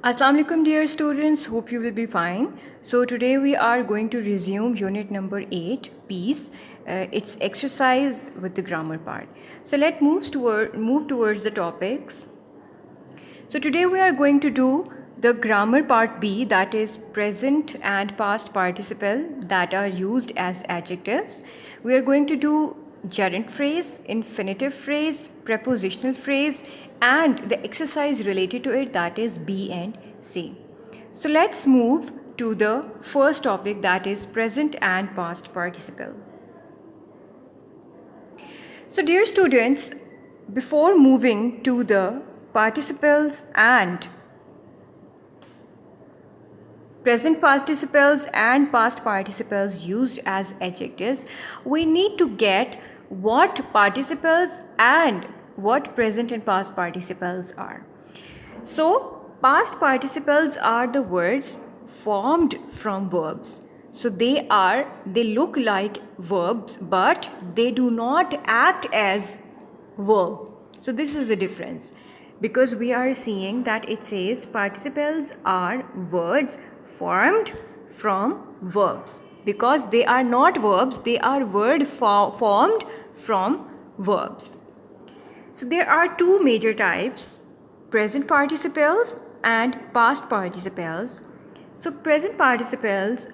Assalamu alaikum dear students, hope you will be fine. So today we are going to resume unit number 8, peace. It's exercise with the grammar part. So let's move towards the topics. So today we are going to do the grammar part B, that is present and past participle that are used as adjectives. We are going to do gerund phrase, infinitive phrase, prepositional phrase, and the exercise related to it, that is B and C. So let's move to the first topic, that is present and past participle. So dear students, before moving to the participles and present participles and past participles used as adjectives, we need to get what participles and what present and past participles are. So past participles are the words formed from verbs. So they look like verbs, but they do not act as verb. So this is the difference, because we are seeing that it says participles are words formed from verbs, because they are not verbs, they are formed from verbs. So there are two major types, present participles and past participles. So present participles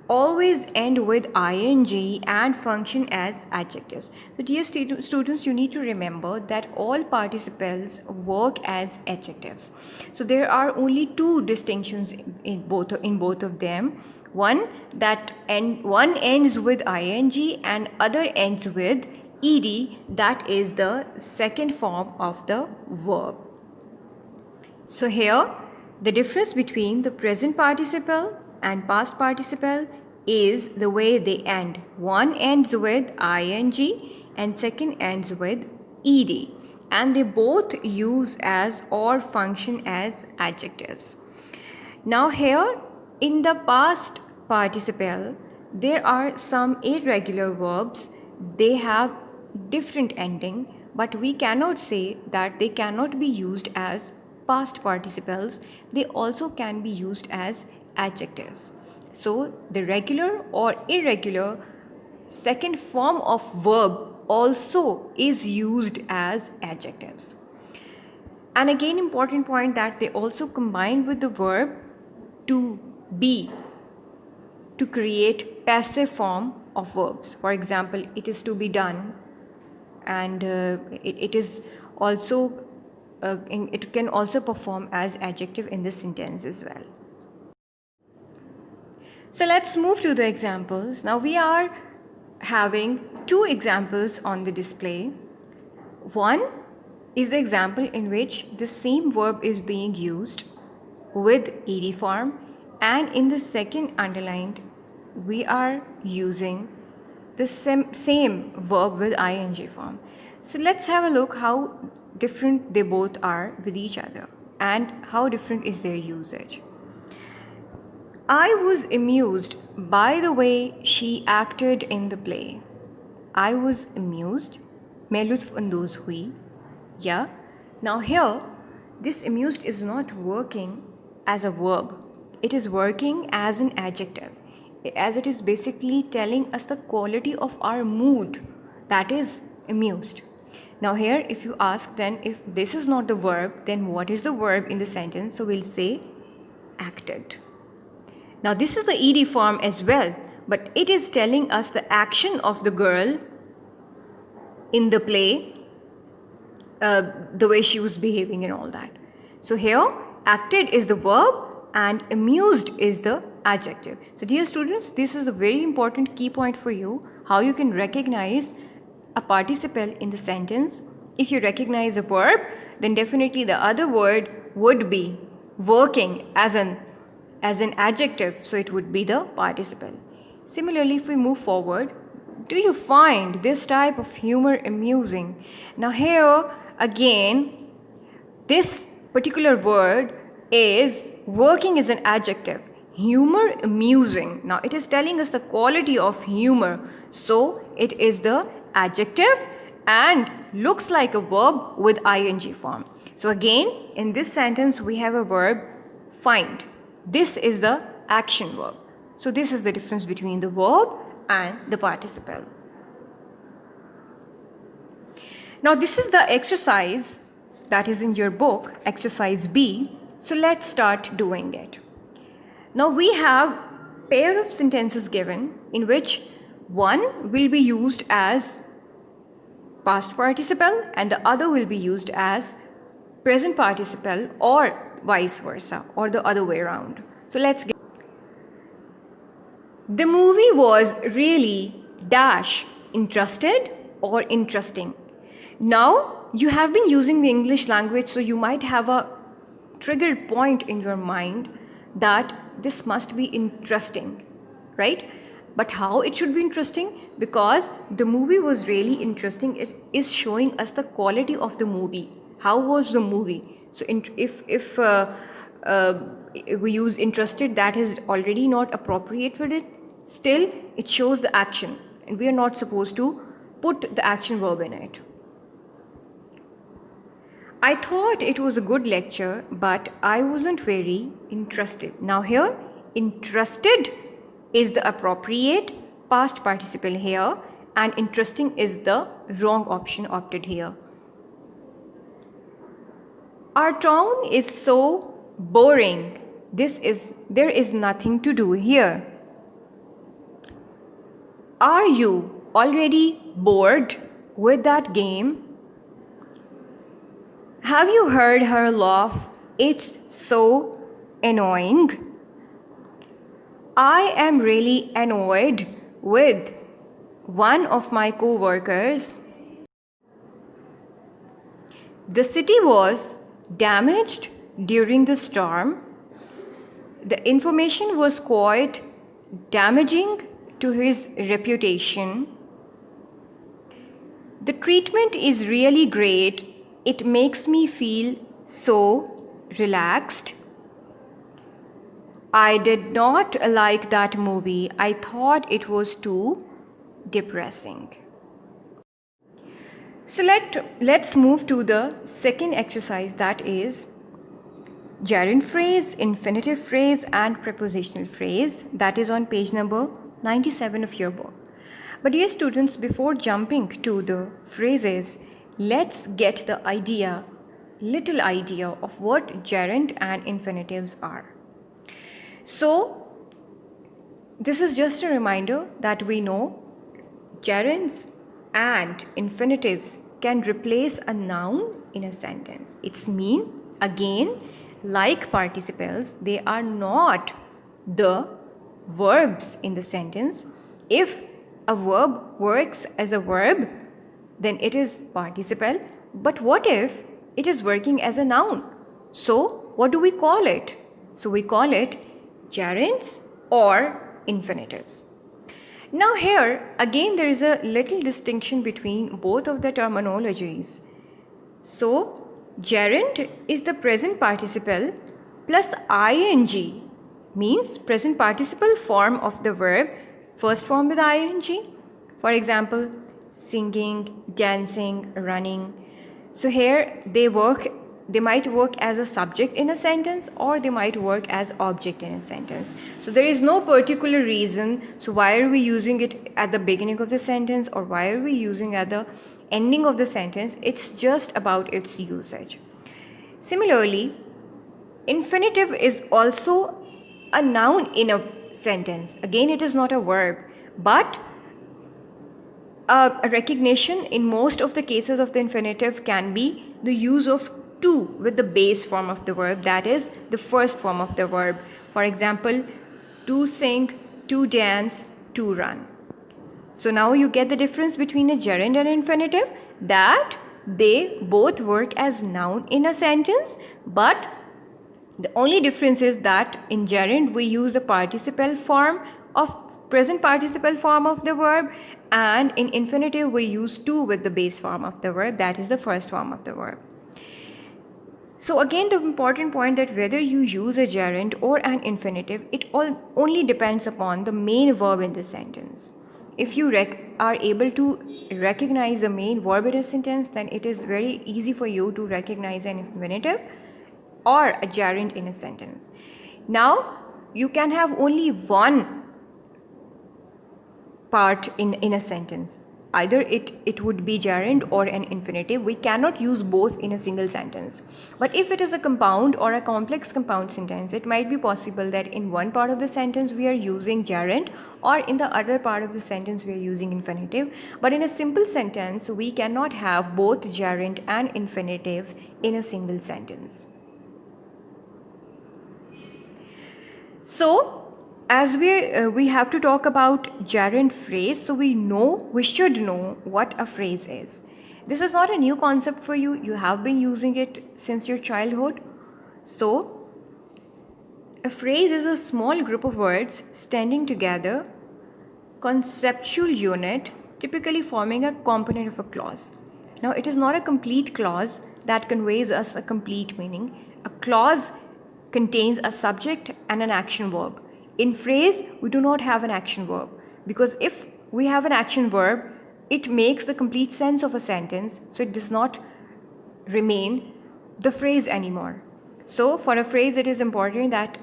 always end with ing and function as adjectives. So dear students, you need to remember that all participles work as adjectives. So there are only two distinctions in both of them. One ends with ing and other ends with ed, that is the second form of the verb. So here the difference between the present participle and past participle is the way they end. One ends with ing and second ends with ed, and they both use as or function as adjectives. Now here in the past participle, there are some irregular verbs. They have different ending, but we cannot say that they cannot be used as past participles. They also can be used as adjectives. So the regular or irregular second form of verb also is used as adjectives. And again, important point that they also combine with the verb to be to create passive form of verbs. For example, it is to be done, and it is also it can also perform as adjective in this sentence as well. So let's move to the examples. Now we are having two examples on the display. One is the example in which the same verb is being used with ed form, and in the second underlined we are using the same verb with ing form. So let's have a look how different they both are with each other and how different is their usage. I was amused by the way she acted in the play. I was amused, मैं लुत्फ़ अंदोज़ हुई. Yeah. Now here, this amused is not working as a verb. It is working as an adjective, as it is basically telling us the quality of our mood, that is amused. Now here, if you ask then if this is not the verb, then what is the verb in the sentence? So we'll say acted. Now this is the ed form as well, but it is telling us the action of the girl in the play, the way she was behaving and all that. So here acted is the verb and amused is the adjective. So dear students, this is a very important key point for you, how you can recognize a participle in the sentence. If you recognize a verb, then definitely the other word would be working as an adjective, so it would be the participle. Similarly, if we move forward, do you find this type of humor amusing? Now here again, this particular word is working as an adjective. Humor amusing. Now it is telling us the quality of humor, so it is the adjective and looks like a verb with ing form. So again, in this sentence we have a verb find. This is the action verb. So this is the difference between the verb and the participle. Now this is the exercise that is in your book, exercise B. So let's start doing it. Now we have pair of sentences given in which one will be used as past participle and the other will be used as present participle, or vice versa, or the other way around. So let's get. The movie was really dash interested or interesting. Now you have been using the English language, so you might have a triggered point in your mind that this must be interesting, right? But how it should be interesting? Because the movie was really interesting. It is showing us the quality of the movie. How was the movie? So if we use interested, that is already not appropriate for it. Still, it shows the action, and we are not supposed to put the action verb in it. I thought it was a good lecture, but I wasn't very interested. Now here, interested is the appropriate past participle here, and interesting is the wrong option opted here. Our town is so boring. There is nothing to do here. Are you already bored with that game? Have you heard her laugh? It's so annoying. I am really annoyed with one of my co-workers. The city was damaged during the storm. The information was quite damaging to his reputation. The treatment is really great. It makes me feel so relaxed. I did not like that movie. I thought it was too depressing. So let's move to the second exercise, that is gerund phrase, infinitive phrase and prepositional phrase. That is on page number 97 of your book. But dear students, before jumping to the phrases, let's get the little idea of what gerund and infinitives are. So this is just a reminder that we know gerunds and infinitives can replace a noun in a sentence. It's mean, again, like participles, they are not the verbs in the sentence. If a verb works as a verb, then it is participle. But what if it is working as a noun? So what do we call it? So we call it gerunds or infinitives. Now here again there is a little distinction between both of the terminologies. So gerund is the present participle plus ing, means present participle form of the verb, first form with ing. For example, singing, dancing, running. So here they might work as a subject in a sentence, or they might work as object in a sentence. So there is no particular reason. So why are we using it at the beginning of the sentence, or why are we using at the ending of the sentence? It's just about its usage. Similarly, infinitive is also a noun in a sentence. Again, it is not a verb, but a recognition in most of the cases of the infinitive can be the use of to with the base form of the verb, that is the first form of the verb. For example, to sing, to dance, to run. So now you get the difference between a gerund and infinitive, that they both work as noun in a sentence, but the only difference is that in gerund we use the participle form of present participle form of the verb, and in infinitive we use to with the base form of the verb, that is the first form of the verb. So again, the important point that whether you use a gerund or an infinitive, it only depends upon the main verb in the sentence. If you are able to recognize the main verb in a sentence, then it is very easy for you to recognize an infinitive or a gerund in a sentence. Now, you can have only one part in a sentence. Either it would be gerund or an infinitive. We cannot use both in a single sentence. But if it is a compound or a complex compound sentence, it might be possible that in one part of the sentence we are using gerund, or in the other part of the sentence we are using infinitive. But in a simple sentence, we cannot have both gerund and infinitive in a single sentence. So, as we have to talk about gerund phrase, so we should know what a phrase is. This is not a new concept for you. You have been using it since your childhood. So, a phrase is a small group of words standing together, conceptual unit, typically forming a component of a clause. Now, it is not a complete clause that conveys us a complete meaning. A clause contains a subject and an action verb. In phrase, we do not have an action verb, because if we have an action verb, it makes the complete sense of a sentence, so it does not remain the phrase anymore. So for a phrase, it is important that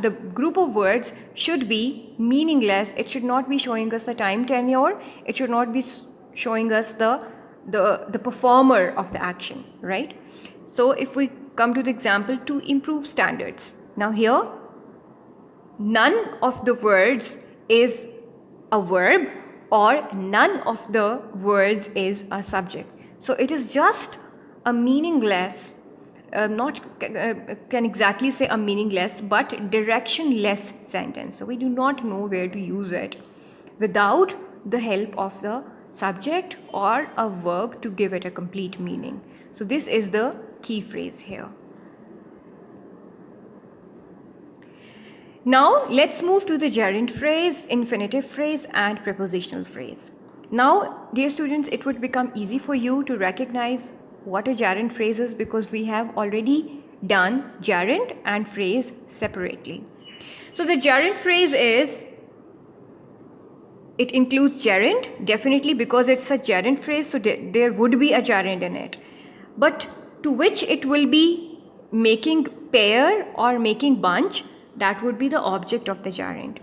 the group of words should be meaningless. It should not be showing us the time tenure. It should not be showing us the performer of the action, right? So if we come to the example, to improve standards. Now here, none of the words is a verb, or none of the words is a subject. So it is just a meaningless, can exactly say a meaningless, but directionless sentence. So we do not know where to use it without the help of the subject or a verb to give it a complete meaning. So this is the key phrase here. Now let's move to the gerund phrase, infinitive phrase and prepositional phrase. Now, dear students, it would become easy for you to recognize what a gerund phrase is, because we have already done gerund and phrase separately. So the gerund phrase it includes gerund, definitely, because it's a gerund phrase, so there would be a gerund in it. But to which it will be making pair or making bunch, that would be the object of the gerund,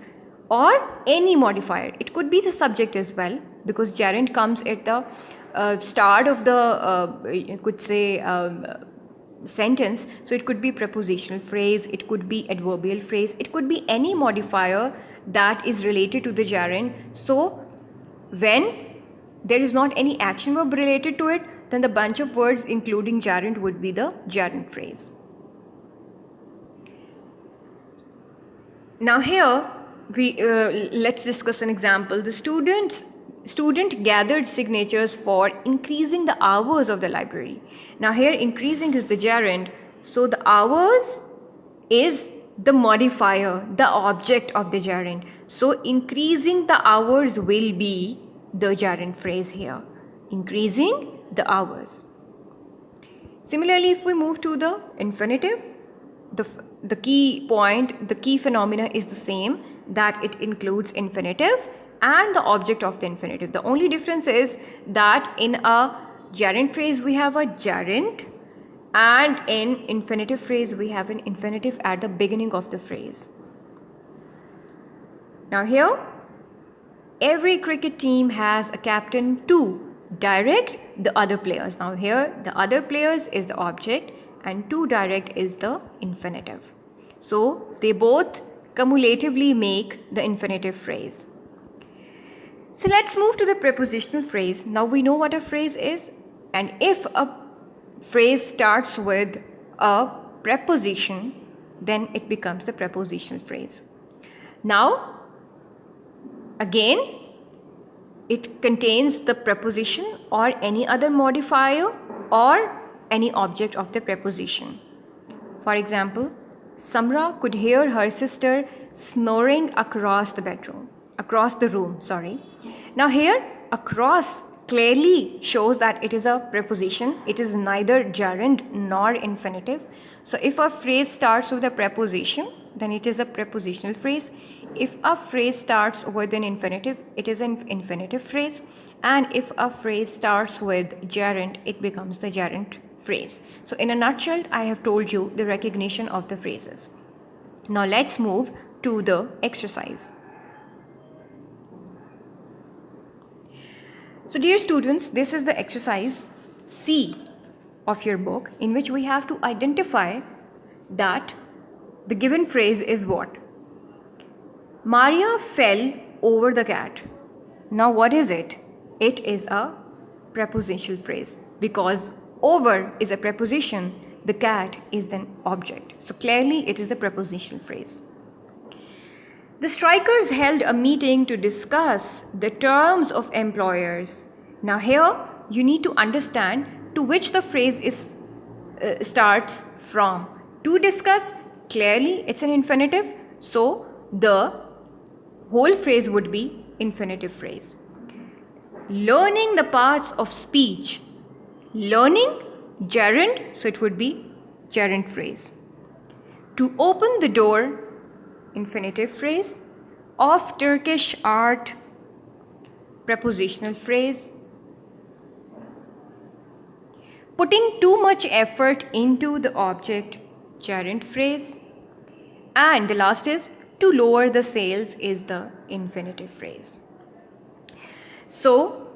or any modifier. It could be the subject as well, because gerund comes at the start of the you could say sentence. So it could be prepositional phrase, it could be adverbial phrase, it could be any modifier that is related to the gerund. So when there is not any action verb related to it, then the bunch of words including gerund would be the gerund phrase. Now here, let's discuss an example. The student gathered signatures for increasing the hours of the library. Now here, increasing is the gerund, so the hours is the modifier, the object of the gerund. So increasing the hours will be the gerund phrase here. Increasing the hours. Similarly, if we move to the infinitive, the key point, the key phenomena is the same, that it includes infinitive and the object of the infinitive. The only difference is that in a gerund phrase we have a gerund, and in infinitive phrase we have an infinitive at the beginning of the phrase. Now here, every cricket team has a captain to direct the other players. Now here, the other players is the object and to direct is the infinitive. So they both cumulatively make the infinitive phrase. So let's move to the prepositional phrase. Now we know what a phrase is, and if a phrase starts with a preposition, then it becomes the prepositional phrase. Now again, it contains the preposition or any other modifier or any object of the preposition. For example, Samra could hear her sister snoring across the room. Now here, across clearly shows that it is a preposition. It is neither gerund nor infinitive. So if a phrase starts with a preposition, then it is a prepositional phrase. If a phrase starts with an infinitive, it is an infinitive phrase. And if a phrase starts with gerund, it becomes the gerund phrase. So in a nutshell, I have told you the recognition of the phrases. Now let's move to the exercise. So dear students, this is the exercise C of your book, in which we have to identify that the given phrase is what? Maria fell over the cat. Now what is it? It is a prepositional phrase, because over is a preposition, the cat is an object. So clearly it is a prepositional phrase. The strikers held a meeting to discuss the terms of employers. Now here you need to understand to which the phrase is starts from. To discuss, clearly it's an infinitive, so the whole phrase would be infinitive phrase. Learning the parts of speech. Learning, gerund, so it would be gerund phrase. To open the door, infinitive phrase. Of Turkish art, prepositional phrase. Putting too much effort into the object, gerund phrase. And the last is to lower the sails is the infinitive phrase. So,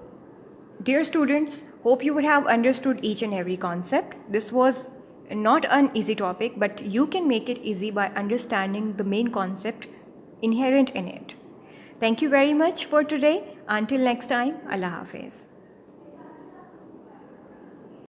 dear students, hope you would have understood each and every concept. This was not an easy topic, but you can make it easy by understanding the main concept inherent in it. Thank you very much for today. Until next time, Allah Hafiz.